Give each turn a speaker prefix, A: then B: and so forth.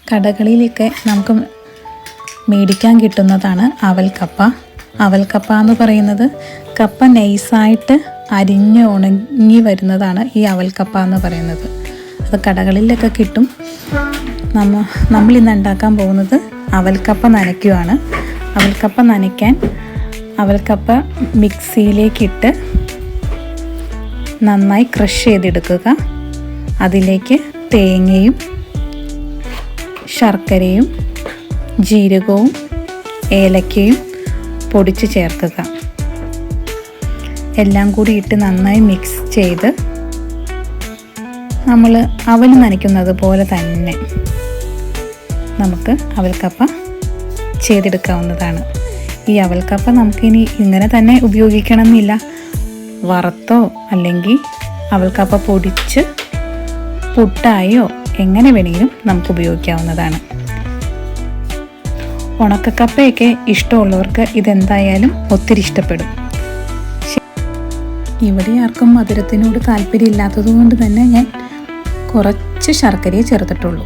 A: കടകളിലൊക്കെ നമുക്ക് മേടിക്കാൻ കിട്ടുന്നതാണ് അവൽക്കപ്പ. അവൽക്കപ്പ എന്ന് പറയുന്നത് കപ്പ നൈസായിട്ട് അരിഞ്ഞ് ഉണങ്ങി വരുന്നതാണ് ഈ അവൽക്കപ്പ എന്ന് പറയുന്നത്. അത് കടകളിലൊക്കെ കിട്ടും. നമ്മളിന്ന് ഉണ്ടാക്കാൻ പോകുന്നത് അവൽക്കപ്പ നനയ്ക്കുകയാണ്. അവൽക്കപ്പ നനയ്ക്കാൻ അവൽക്കപ്പ മിക്സിയിലേക്കിട്ട് നന്നായി ക്രഷ് ചെയ്തെടുക്കുക. അതിലേക്ക് തേങ്ങയും ശർക്കരയും ജീരകവും ഏലക്കയും പൊടിച്ച് ചേർക്കുക. എല്ലാം കൂടി ഇട്ട് നന്നായി മിക്സ് ചെയ്ത് നമ്മൾ അവൽ നനയ്ക്കുന്നത് പോലെ തന്നെ നമുക്ക് അവൽക്കപ്പ ചെയ്തെടുക്കാവുന്നതാണ്. ഈ അവൽക്കപ്പ നമുക്കിനി ഇങ്ങനെ തന്നെ ഉപയോഗിക്കണമെന്നില്ല. വറുത്തോ അല്ലെങ്കിൽ അവൽക്കപ്പ പൊടിച്ച് പുട്ടായോ എങ്ങനെ വേണമെങ്കിലും നമുക്ക് ഉപയോഗിക്കാവുന്നതാണ്. ഉണക്കക്കപ്പയൊക്കെ ഇഷ്ടമുള്ളവർക്ക് ഇതെന്തായാലും ഒത്തിരി ഇഷ്ടപ്പെടും. ഇവിടെ ആർക്കും മധുരത്തിനോട് താല്പര്യം ഇല്ലാത്തതുകൊണ്ട് തന്നെ ഞാൻ കുറച്ച് ശർക്കരയെ ചേർത്തിട്ടുള്ളൂ.